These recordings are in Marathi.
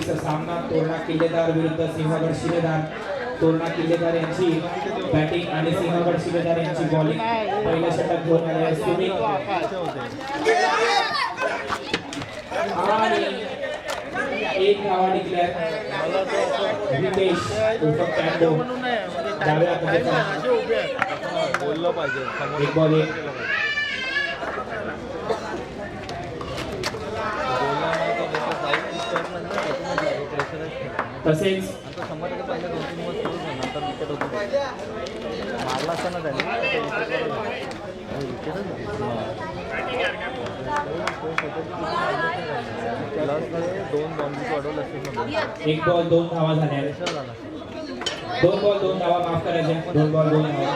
मालिकेचा सामना तोरणा किल्लेदार विरुद्ध सिंहगड शिलेदार. तोरणा किल्लेदार यांची बॅटिंग आणि सिंहगड शिलेदार यांची बॉलिंग. पहिलं षटक घेऊन आले आहे सुमित आणि एक धावा डिक्लेअर रितेश उर्फ कॅन्डो डाव्या हाताचा बोललं पाहिजे एक बॉल एक. तसेच मारला असताना त्यांनी दोन बॉम्बी वाढवलं असतील. एक बॉल दोन धावा झाल्या. दोन बॉल दोन धावा माफ करायचे. दोन बॉल दोन धावा.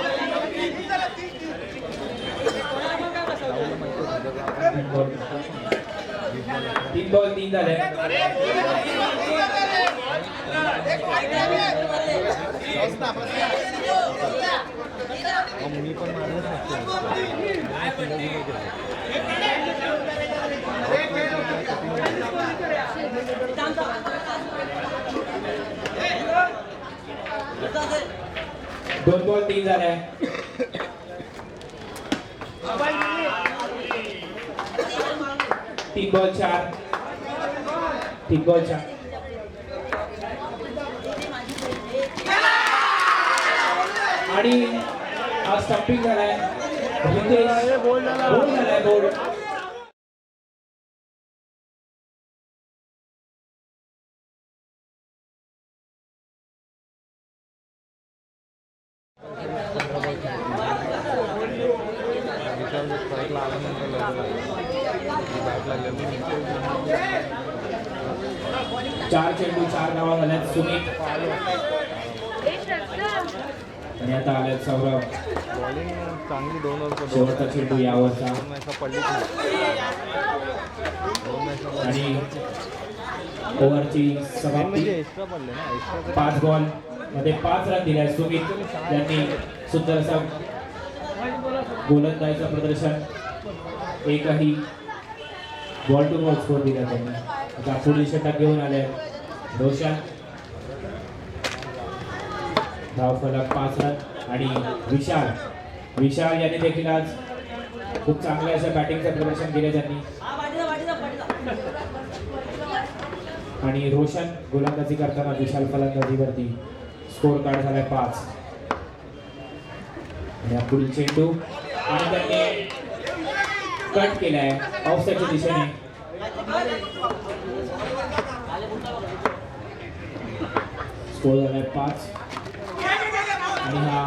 तीन बॉल तीन झाले. मी पण मारलंच दोन बॉल तीन झाले. तीन बॉल चार. तीन बॉल चार. आणि आज स्टंपिंग झालाय. रितेश बोल झालाय. बोल चार चेंडू चार धावा झाल्यात सुमित आणि आता आल्यात सौरभ. बॉलिंग चांगली दोन ओव्हर. शेवटचा चेंडू यावरचा आणि ओव्हरची समाप्ती. एक्स्ट्रा पडले ना. एक्स्ट्रा 5 बॉल मध्ये 5 रन दिले. सुमित यांनी सुंदर असं गोलंदाजीचं प्रदर्शन. एकही बॉल टू बॉल स्कोर दिला त्यांनी. आता पुढील षटक घेऊन आले रोशन. धावफलक 5 रन. आणि विशाल यांनी देखील आज खूप चांगल्या अशा बॅटिंगचं प्रदर्शन केले त्यांनी. आणि रोशन गोलंदाजी करताना विशाल फलंदाजीवरती. स्कोर कार्ड झालाय 5. आणि पुढील चेंडू आणि त्यांनी कट केलाय ऑफसाईडच्या दिशेने. स्कोर झालाय 5. आणि हा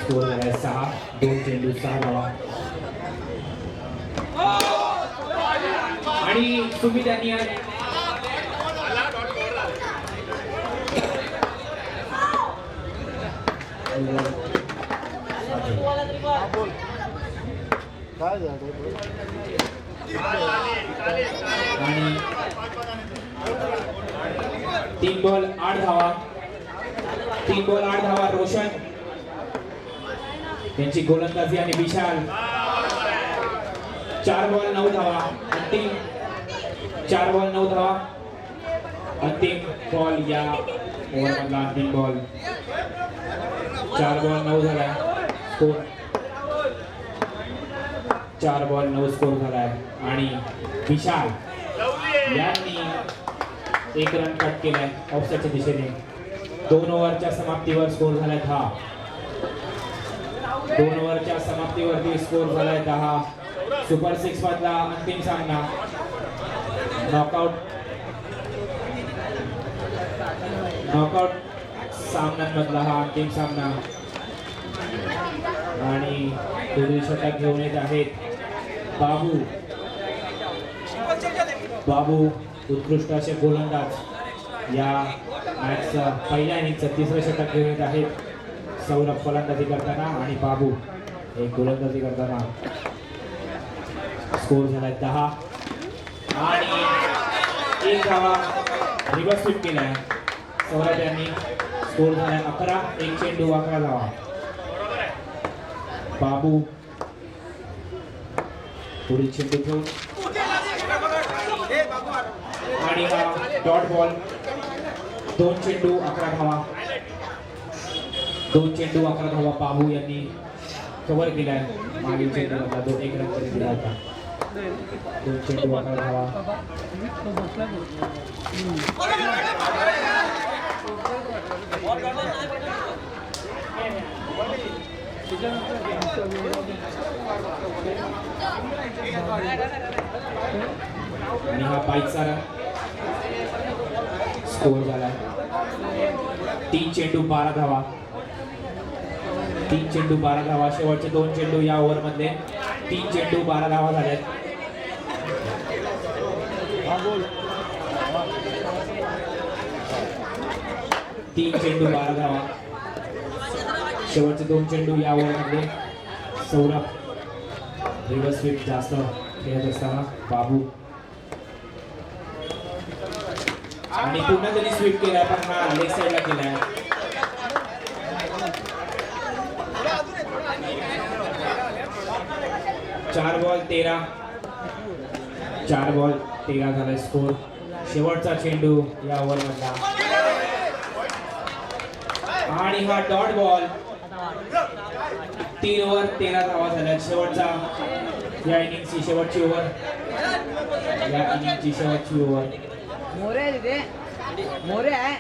स्कोर झालाय 6. 2 चेंडू 6 धावा. आणि सुमित यांनी काय झालं आणि 3 बॉल 8 धावा. 3 बॉल 8 धावा. रोशन यांची गोलंदाजी आणि विशाल 4 बॉल 9 धावा. अंतिम 4 बॉल 9 धावा. अंतिम बॉल या ओव्हरमधला अंतिम बॉल. 4 बॉल 9 झालाय स्कोर. 4 बॉल 9 स्कोर झालाय. आणि विशाल यांनी 1 रन कट केलाय ऑफसाईडच्या दिशेने. 2 ओव्हरच्या समाप्तीवर स्कोर झालाय 10. 2 ओव्हरच्या समाप्तीवरती स्कोर झालाय 10. सुपर 6 मधला अंतिम सामना. नॉकआउट सामन्यांमधला हा अंतिम सामना. आणि पुढील षटक घेऊन येत आहेत बाबू उत्कृष्ट असे गोलंदाज. या मॅचचा पहिल्या इनिंगचं 3रं षटक घेऊन येत आहेत. सौरभ फलंदाजी करताना आणि बाबू एक गोलंदाजी करताना. स्कोर झालाय 10. आणि 1 धावा रिव्हर्स स्वीप केलाय सौरभ यांनी. स्कोर झालाय 11. 1 चेंडू 11 धावा. बाबू पुढील चेंडू घेऊन आणि हा डॉट बॉल 2 चेंडू 11 धावा 2 चेंडू 11 धावा बाबू यांनी कव्हर केलाय मागील चेंडूला 1 रन तरी दिला होता 2 चेंडू 11 धावा आणि हा 22चा रन स्कोर झाला 3 चेंडू 12 धावा 3 चेंडू 12 धावा शेवटचे 2 चेंडू या ओव्हर मधले 3 चेंडू 12 धावा झाल्यात 3 चेंडू 12 धावा शेवटचे 2 चेंडू या ओव्हर मध्ये सौरभ रिव्हर्स स्वीप जास्त खेळत असताना बाबू आणि पुन्हा त्यांनी स्वीप केलाय पण हा लेग साईडला केलाय 4 बॉल 13 झालाय स्कोर शेवटचा चेंडू या ओव्हर मधला आणि हा डॉट बॉल 3 ओव्हर 13 धावा झाल्या शेवटचा या इनिंगची शेवटची ओव्हर मोरे आहे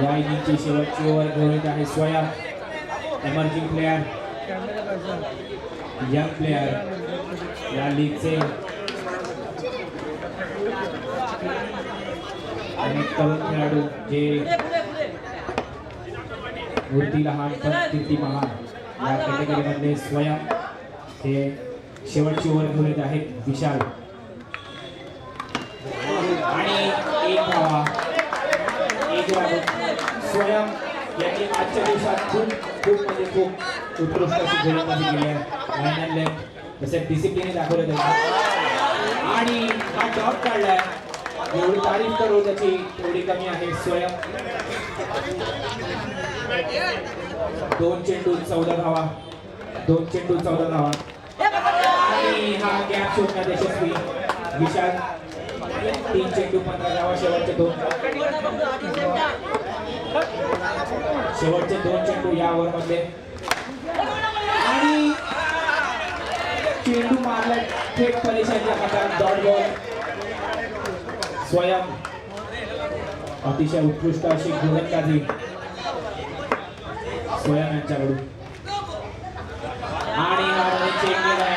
या इनिंगची शेवटची ओव्हर घेऊन येत आहे स्वयं एमर्जिंग प्लेयर यंग प्लेयर या लीगचे अनेक तरुण खेळाडू जे मूर्ती लहान पण कीर्ती महान या कॅटेगरीमध्ये स्वयं हे शेवटची ओव्हर घेऊन येत आहेत विशाल आणि 1 धावा 1 धावा स्वयं यांनी आजच्या दिवसात खूप उत्कृष्ट अशी गोलंदाजी केली आहे लाईन लेग तसे डिसिप्लिन दाखवलं त्यांनी आणि हा डॉट काढलाय एवढी तारीफ करू त्याची थोडी कमी आहे स्वयं 2 चेंडू 14 धावा 2 चेंडू 14 धावा आणि हा गॅप शोधण्यात यशस्वी विशाल 3 चेंडू 15 धावा शेवटचे 2 चेंडू या ओव्हर मध्ये आणि चेंडू मारला थेट परेशानच्या खात्यात डॉट बॉल स्वयं अतिशय उत्कृष्ट अशी गोलंदाजी स्वयं यांच्याकडून आणि हा चेक केलाय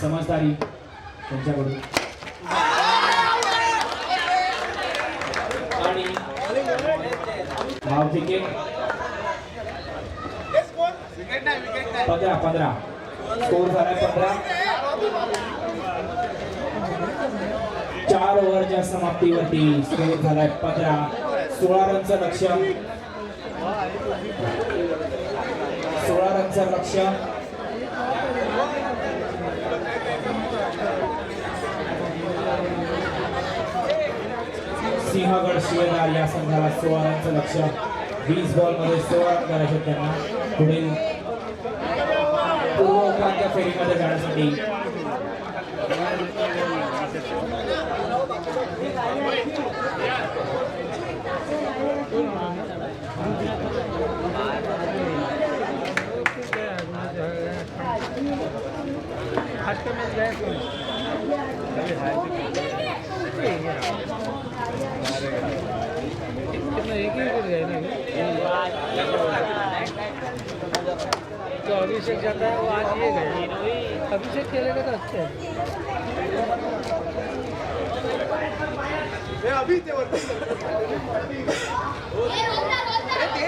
समजदारी त्यांच्याकडून आणि धाव विकेट 15 स्कोर झालाय 15 4 ओव्हरच्या समाप्तीवरती स्कोर झालाय 15 16 रनचं लक्ष्य 16 रनचं लक्ष्य सिंहगड शिवेदार या संघाला 16 रनचं लक्ष्य 20 बॉल मध्ये 16 रन करायचे त्यांना पुढील पूर्व उपांत्य फेरीमध्ये जाण्यासाठी जो अभिषेक जाता है वो आज ये गए अभिषेक खेलेगा तो अच्छा है अभी ते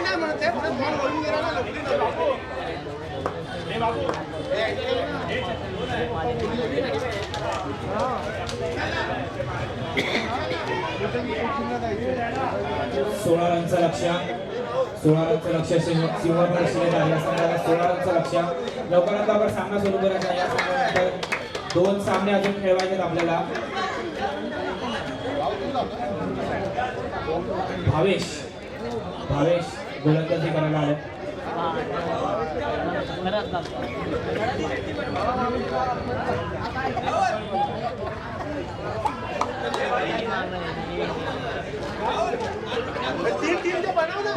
ना म्हणते पण बॉल वळून गेला ना लपली ना हे बाबू 16 रनचं लक्ष्य 16 रनचं लक्ष्य सिंहगड शिवेदार या संघाला 16 रनचं लक्ष्य लवकरात लवकर सामना सुरू करायचा या सामन्यानंतर 2 सामने अजून खेळवायचे आपल्याला भावेश गोलंदाजी करायला आले. तीन टीमचे बनव ना.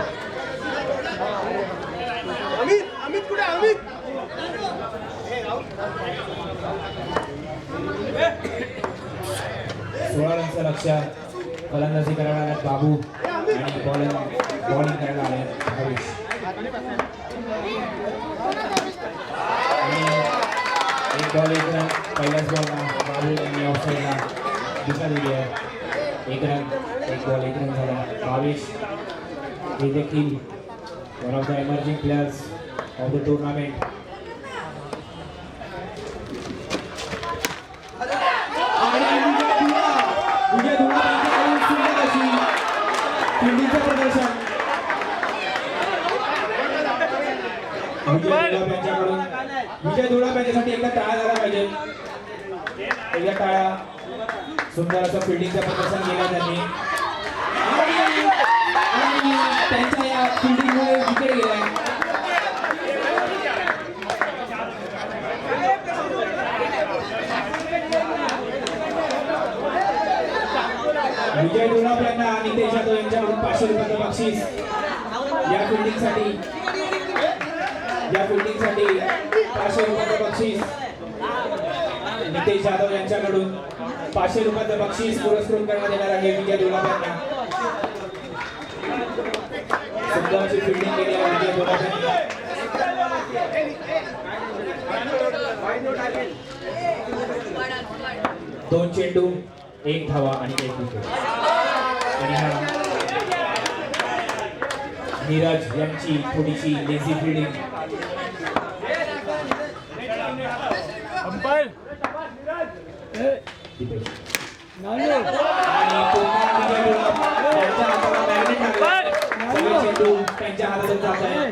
अमित कुठे अमित? 16 रनचं लक्ष्य. फलंदाजी करायला आले बाबू आणि बॉलिंग करायला आले भावेश. आणि एक बॉल एक रन. पहिल्याच बॉलला बाबू यांनी ऑफसाईडला दिशा दिली आहे. एक रन एक बॉल एक रन झाला. भावेश हे देखील one of the emerging players of the tournament. Vijay Dhula यांच्याकडून सुंदर अशी फिल्डिंगचं प्रदर्शन. विजय धुळा यांच्यासाठी एकदा टाळा झाला पाहिजे. एकदा टाळा. सुंदर असं फिल्डिंगचं प्रदर्शन केलं त्यांनी आणि त्यांच्या या फिल्डिंगमुळे विकेट गेलाय. विजय धुळा यांना नितेश जाधव यांच्याकडून 500 रुपयाचं बक्षीस या फिल्डिंगसाठी 500 रुपयाचं बक्षीस. नितेश जाधव यांच्याकडून 500 रुपयाचं बक्षीस पुरस्कृत करण्यात येणार आहे. विजय धुळा यांना सुंदर अशी फिल्डिंग केली आहे विजय धुळा यांनी. दोन चेंडू एक धावा आणि एक विकेट. आणि हा नीरज यांची थोडीशी लेझी फिल्डिंग. आणि पुन्हा विजय धुळा यांच्या हाताला मॅग्नेट लागलं. सगळे चेंडू त्यांच्या हातातून जात आहे.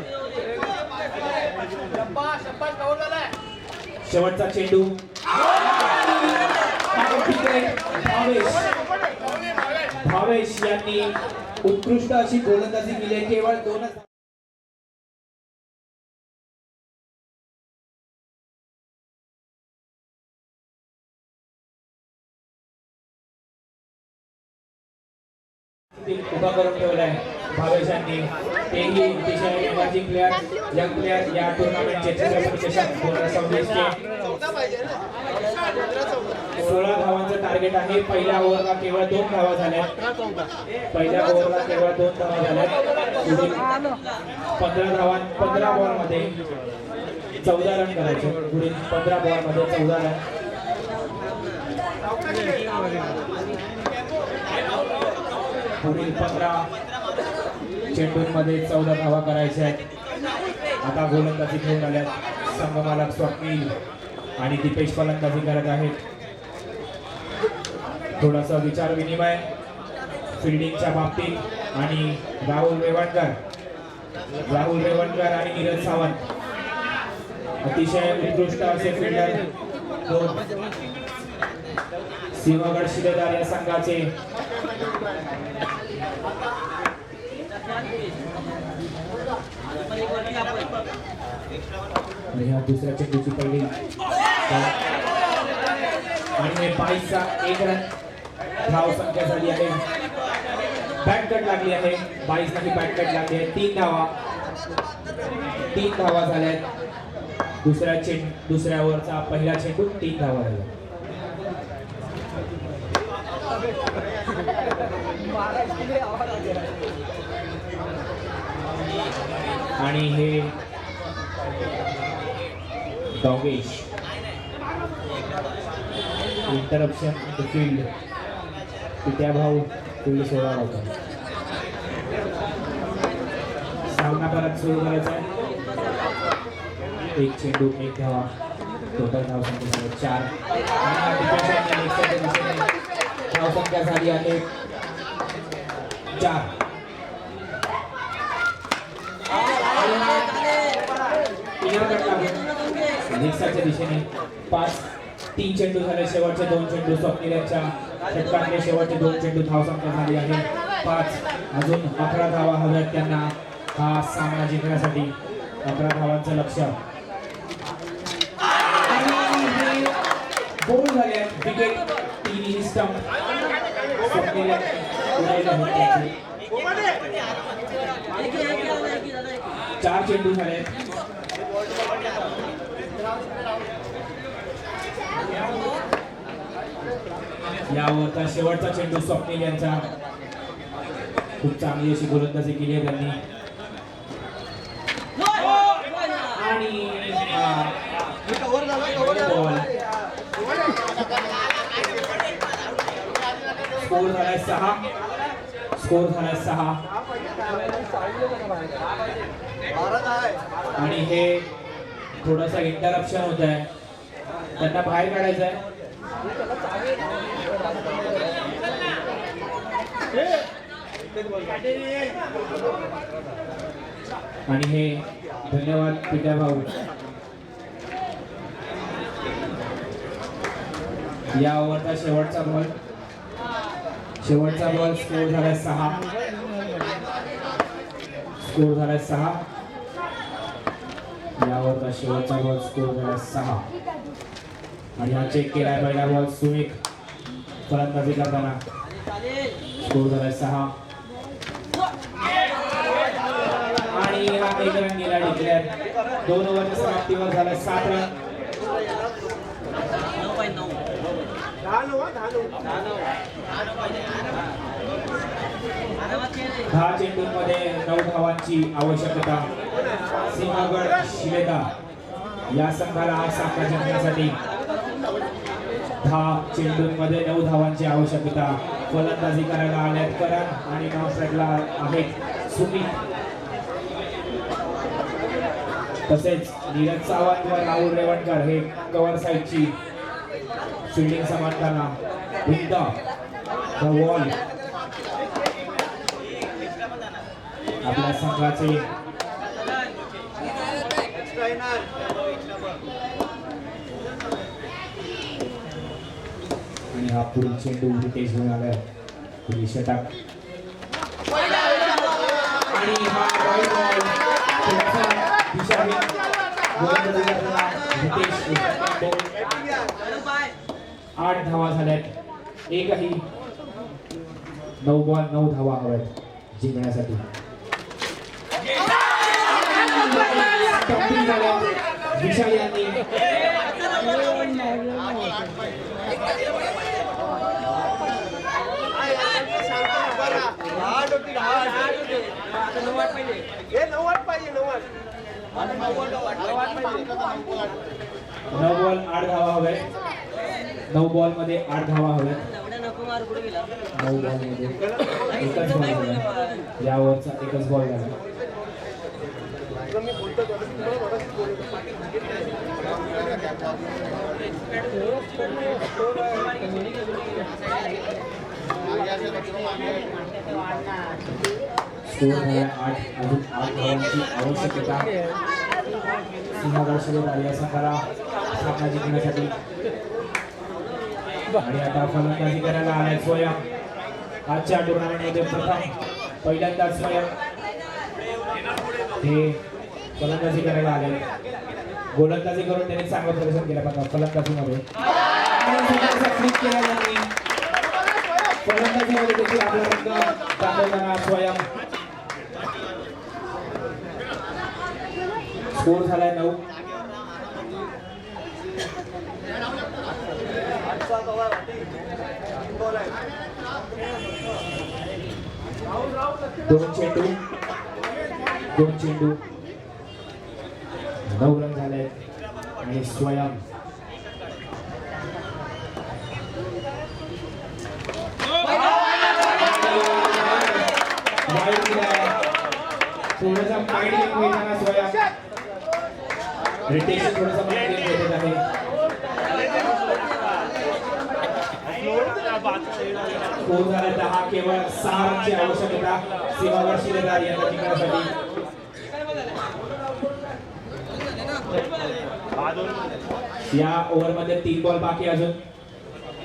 शेवटचा चेंडू. भावेश यांनी उत्कृष्ट अशी गोलंदाजी केली. केवळ 2च उभा करून ठेवलाय भावेशांनी. तेही अतिशय एमर्जिंग प्लेअर यंग प्लेअर या टुर्नामेंटचे छत्रपती चषक 2026 चे 16 धावांचं टार्गेट आहे. पहिल्या ओव्हरला केवळ 2 धावा झाल्या. पहिल्या ओव्हरला केवळ 2 धावा झाल्या. पुढील 15 बॉलमध्ये 14 रन करायचे. पुढील 15 बॉलमध्ये 14 रन. पुढील 15 चेंडूंमध्ये 14 धावा करायच्या आहेत. आता गोलंदाजी घेऊन आल्यात संगमालक स्वप्नील आणि दीपेश फलंदाजी करत आहेत. थोडासा विचार विनिमय फिल्डिंगच्या बाबतीत आणि राहुल रेवणकर आणि नीरज सावंत अतिशय उत्कृष्ट असे फिल्डर. सिंहगड शिलेदार या संघाचे ह्या दुसऱ्या चेंडूची पहिली आणि 22चा 1 रन धाव संख्या झाली आहे. बॅटकट लागली आहे. 22 साठी बॅटकट लागली आहे. 3 धावा झाल्या आहेत. दुसऱ्या ओव्हरचा पहिला चेंडू 3 धावा झाल्या. आणि हे डॉगेश इंटरप्शन द फील्ड. पित्या भाऊ फील्ड सोडा होता. सामना परत सुरू करायचा आहे. 1 चेंडू 1 धावा. टोटल धाव संख्या 4. धाव संख्या झाली आहे 4. नेक्स्टच्या दिशेने 3 चेंडू झाले. शेवटचे 2 चेंडू स्वप्नील यांच्या षटकातले शेवटचे 2 चेंडू धाव संख्या झाली आहे 5 अजून 11 धावा हव्यात त्यांना हा सामना जिंकण्यासाठी. 11 धावांचं लक्ष. आणि बोल झाले विकेट. तिन्ही स्टंप स्वप्नील उडायला होते. 4 चेंडू झाले. यावरचा शेवटचा चेंडू स्वप्नील यांचा. खूप चांगली अशी गोलंदाजी केली आहे त्यांनी. आणि स्कोर झालाय 6. स्कोर झालाय 6. आणि हे थोडासा इंटरप्शन होत आहे. त्यांना बाहेर काढायचं आहे. आणि हे धन्यवाद पित्या भाऊ. या ओव्हरचा शेवटचा बॉल. शेवटचा बॉल. स्कोर झालाय 6. स्कोर झालाय 6. यावरचा शेवटचा बॉल. स्कोर झालाय 6. आणि हा चेक केलाय पहिला बॉल सुमित फलंदाजी करताना. स्कोर झालाय 6. आणि हा 1 रन गेला डिक्लेअर. 2 ओव्हरच्या समाप्तीवर झालाय 7 रन. 10 चेंडूंमध्ये 9 धावांची आवश्यकता. सिंहगड शिलेदार या संघाला हा सामना जिंकण्यासाठी 10 चेंडूंमध्ये 9 धावांची आवश्यकता. फलंदाजी करायला आल्यात करण आणि नॉनस्ट्राईकला आहेत सुमित. तसेच नीरज सावंत व राहुल रेवणकर हे कव्हर साईडची फिल्डिंग सांभाळताना. भिंत द वॉल आपल्या संघाचे आणि हा पुढील चेंडू रितेश घेऊन आलाय. पुढील षटक. आणि हा राईट बॉल थोडासा दिशाहीन गोलंदाजी करताना रितेश. 8 धावा झाल्यात. एकही 9 बॉल 9 धावा हव्यात जिंकण्यासाठी. स्टंपिंग झालं विशाल यांनी. नऊ बॉल 8 धावा हव्यात. 9 बॉल मध्ये 8 धावा हव्यात. 9 बॉल मध्ये एकच बॉल झाला. यावरचा एकच बॉल झाला. स्कोर झाला 8. अजून 8 धावांची आवश्यकता. सिंहगड शिलेदार या संघाला सामना जिंकण्यासाठी. आणि आता फलंदाजी करायला आलाय स्वयं. आजच्या टुर्नामेंटमध्ये प्रथम पहिल्यांदाच स्वयं हे फलंदाजी करायला आले. गोलंदाजी करून त्यांनी चांगलं प्रदर्शन केलं पाहिजे फलंदाजीमध्ये. फलंदाजीमध्ये देखील आपला रंग दाखवताना स्वयं. स्कोर झालाय 9. दोन चेंडू 9 रन झाले. आणि स्वयं थोडासा माइंड गेम खेळताना स्वयं रितेश थोडासा माइंड गेम खेळत आहे. स्कोर झाला 10. केवळ 6 रनची आवश्यकता सिंहगड शिलेदार यांना जिंकण्यासाठी. या ओव्हरमध्ये 3 बॉल बाकी. अजून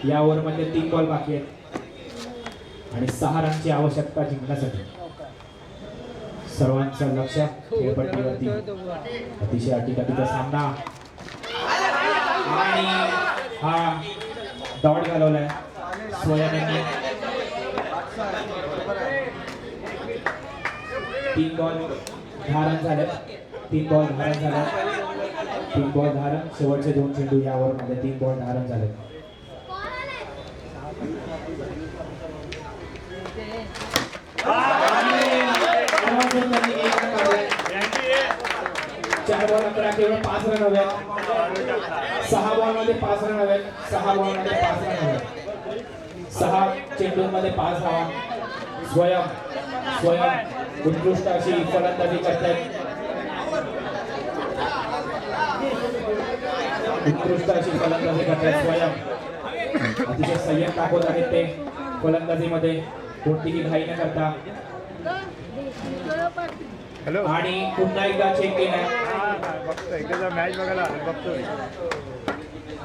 या ओव्हरमध्ये 3 बॉल बाकी आहेत. आणि 6 रनची आवश्यकता जिंकण्यासाठी. सर्वांचं लक्ष खेळपट्टीवरती. अतिशय अटीतटीचा सामना आणि हा डॉट घालवलाय स्वयं यांनी. 3 बॉल 10 रन झाले. 3 बॉल 10 रन झाले. 3 बॉल 10 रन. शेवटचे 2 चेंडू या ओव्हरमध्ये 3 बॉल 10 रन झाले. त्यांनी 1 रन काढलाय. 4 बॉल नंतर केवळ 5 रन हवे. 6 बॉल मध्ये 5 रन हवे. 6 बॉल मध्ये 5 रन हवे. 6 चेंडूंमध्ये 5 धावा. स्वयं उत्कृष्ट अशी फलंदाजी करतायत. उत्कृष्ट अशी फलंदाजी करतायत स्वयं. अतिशय संयम दाखवत आहेत ते फलंदाजीमध्ये. कोणतीही घाई न करता. हॅलो आणि पुन्हा एकदा चेक केलाय. बघतो एकदा मॅच बघायला बघतो.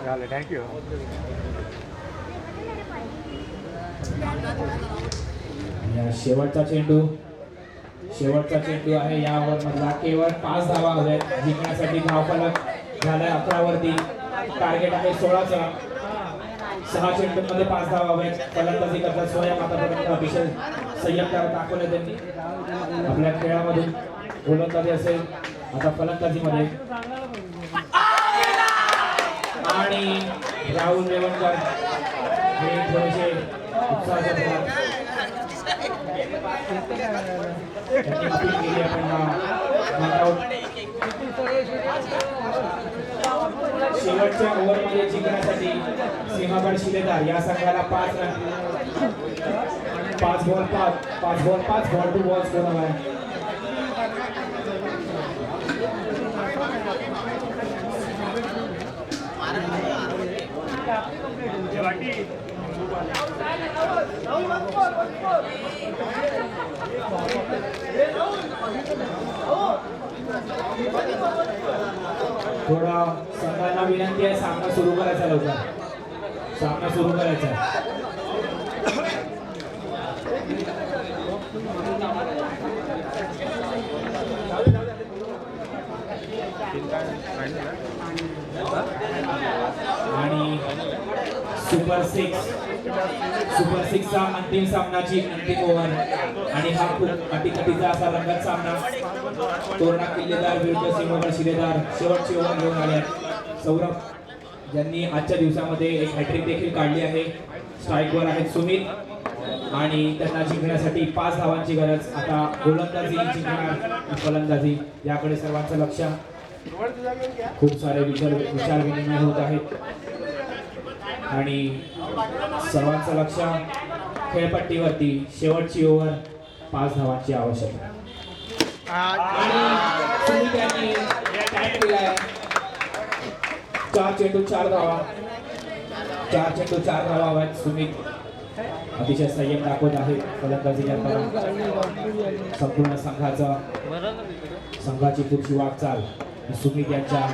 झालं थँक्यू. या शेवटचा चेंडू आहे या ओव्हरमधला. केवळ 5 धावा हव्यात जिंकण्यासाठी. धावफलक झालाय 11 वरती. टार्गेट आहे 16चा. 6 चेंडूंमध्ये 5 धावा हव्यात. फलंदाजी करतात स्वयं. आतापर्यंत अतिशय संयम दाखवले त्यांनी आपल्या खेळामधून. गोलंदाजी असेल आता फलंदाजीमध्ये. आणि राहुल रेवणकर हे थोडेसे उत्साहात असतात. त्यांनी अपील केली आपण नॉकआउट. शेवटच्या ओव्हरमध्ये जिंकण्यासाठी सिंहगड शिलेदार या संघाला 5 run. 5 ball 5 ball to ball score हवा आहे. थोडा संघांना विनंती आहे सामना सुरू करायचा लवकर. सामना सुरू करायचा. आणि सुपर सिक्सचा अंतिम सामनाची अंतिम ओव्हर. आणि हा खूप अटीतटीचा असा रंगत सामना. तोरणा किल्लेदार विरुद्ध सिंहगड शिलेदार शेवटची ओव्हर घेऊन आले. सौरभ ज्यांनी आजच्या दिवसामध्ये एक हॅट्रिक देखील काढली आहे. स्ट्राईकवर आहेत सुमित. आणि त्यांना जिंकण्यासाठी 5 धावांची गरज. आता गोलंदाजी जिंकणार फलंदाजी याकडे सर्वांचं लक्ष. खूप सारे विचार विनिमय होत आहेत. आणि सर्वांचं लक्ष खेळपट्टीवरती. शेवटची ओव्हर 5 धावांची आवश्यकता. आणि सुमित यांनी टॅग केलाय. 4 चेंडू 4 धावा. 4 चेंडू 4 धावा हव्यात. सुमित अतिशय संयम दाखवत आहे फलंदाजी करताना. संपूर्ण संघाची पुढची वाटचाल सुमित यांच्या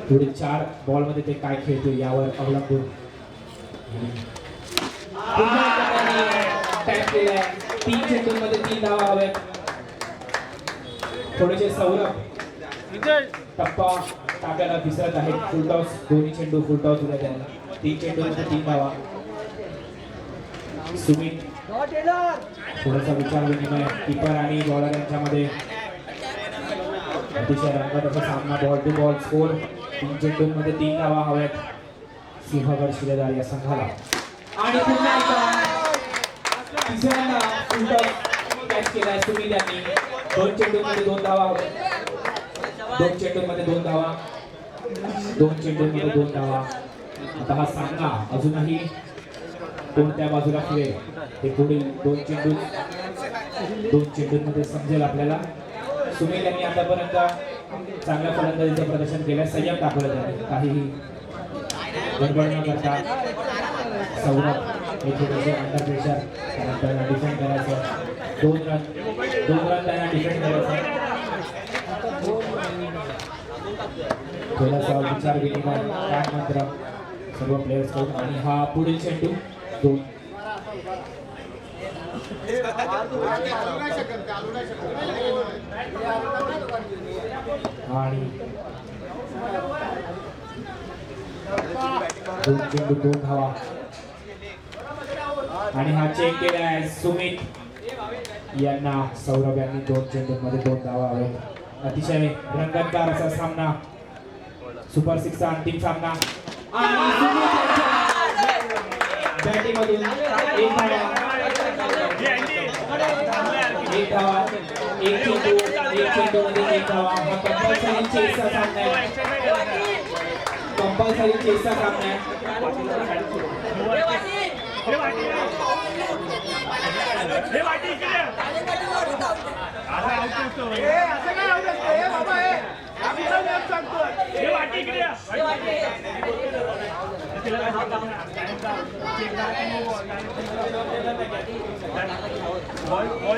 पुढील 4 बॉलमध्ये ते काय खेळतील यावर अवलंबून. टॅग केलाय. 3 चेंडूंमध्ये 3 धावा हव्यात. थोडेसे सौरभ टप्पा टाकायला विसरत आहेत. फुलटॉस दोन्ही चेंडू फुलटॉस दिला त्यांना. 3 चेंडूंमध्ये 3 धावा. सुमित थोडासा विचार विनिमय कीपर आणि बॉलर यांच्यामध्ये. अतिशय रंगत असा सामना. Ball to ball score. 3 चेंडूंमध्ये 3 धावा हव्यात सिंहगड शिलेदार या संघाला. आणि पुन्हा एकदा तिसऱ्यांदा फुलटॉस कॅच केलाय सुमित यांनी. 2 चेंडूंमध्ये 2 धावा. 2 चेंडूंमध्ये 2 धावा. 2 चेंडूंमध्ये 2 धावा. आता हा सामना अजूनही कोणत्या बाजूला खेळेल हे पुढील 2 चेंडूंमध्ये समजेल आपल्याला. सुमित यांनी आतापर्यंत चांगल्या फलंदाजीचं प्रदर्शन केलं. संयम दाखवलं त्यांनी. काहीही गडबड न करता. सौरभ हे थोडेसे अंडर प्रेशर. कारण त्यांना डिफेंड करायचं. 2 रन त्यांना डिफेंड करायचं. थोडासा विचार विनिमय काय मात्र सर्व प्लेयर्स करून. आणि हा पुढील चेंडू 2 आणि दोन चेंडू 2 धावा आणि हा चेक केलाय सुमित यांना. सौरभ यांनी 2 चेंडूंमध्ये 2 धावा हवे. अतिशय रंगतदार असा सामना, सुपर 6 चा अंतिम सामना. आणि सुमित यांच्या बॅटिंगमधून 1 धावा, 1 धावा, 1 चेंडू, 1 चेंडूमध्ये 1 धावा. हा कंपल्सरी चेसचा सामना आहे, कंपल्सरी चेसचा सामना आहे.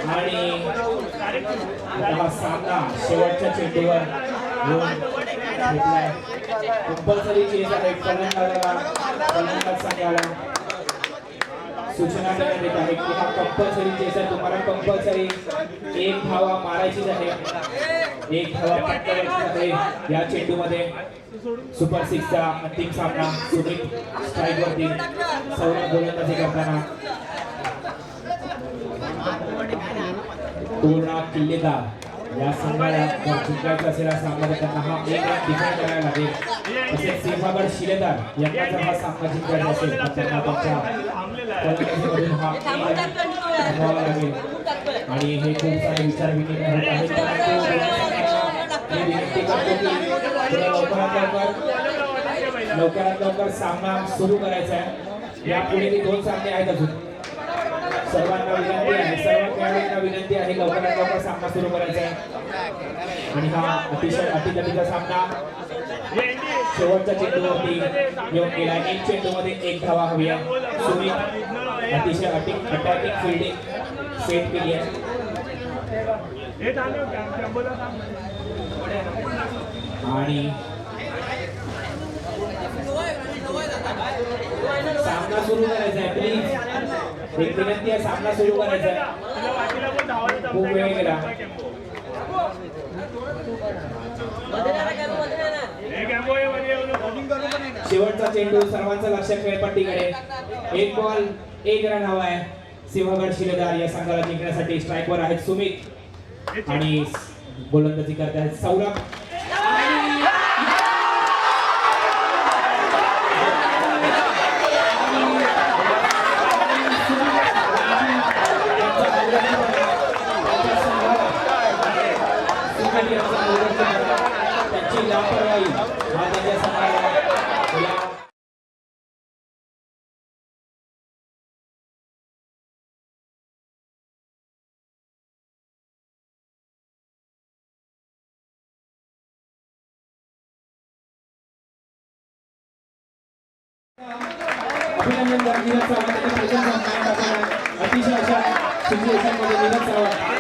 आणि हा सामना शेवटच्या चेंडूवर घेतलाय. कंपल्सरी चेस आहे. फलंदाज संघाला सूचना देण्यात येत आहे की हा कंपल्सरी चेस आहे. तुम्हाला कंपल्सरी 1 धावा मारायचीच आहे, 1 धावा पटकावायची आहे या चेंडूमध्ये. सुपर 6 चा अंतिम सामना. सुमित स्ट्राईक वरती, सौरभ गोलंदाजी करताना. पूर्ण किल्लेदार या संघाला जर जिंकायचा असेल हा सामना तर त्यांना हा 1 रन डिफेंड करायला लागेल. तसेच सिंहगड शिलेदार यांना जर हा सामना जिंकायचा असेल तर त्यांना त्यांच्या फलंदाजीमधून हा 1 रन बनवावा लागेल. आणि हे खूप सारे विचार विनिमय होत आहेत. मी विनंती करतो की लवकरात लवकर सामना सुरू करायचा आहे. यापुढे 2 सामने आहेत अजून. सर्वांना विनंती आहे, सर्व खेळाडूंना विनंती आहे लवकरात लवकर सामना सुरू करायचा आहे. आणि हा अतिशय अतिगतीचा सामना शेवटच्या चेंडूवरती येऊन गेला. 1 चेंडूमध्ये 1 धावा हवी आहे. सुमित अतिशय अटॅकिंग फिल्डिंग सेट केली आहे. आणि सामना सुरू करायचा आहे. प्लीज एक विनंती आहे, सामना सुरू करायचा आहे. खूप वेळ गेला. शेवटचा चेंडू, सर्वांचं लक्ष खेळपट्टीकडे. 1 बॉल 1 रन हवा आहे. सिंहगड शिलेदार या संघाला जिंकण्यासाठी स्ट्राईकवर आहेत सुमित आणि गोलंदाजी करत आहेत सौरभ. त्यांची लापरवाही हा त्यांच्या संघाला अभिनंदन. नीरज सावंत यांनी प्रथम सामना अतिशय अशा सिच्युएशनमध्ये नीरज सावंत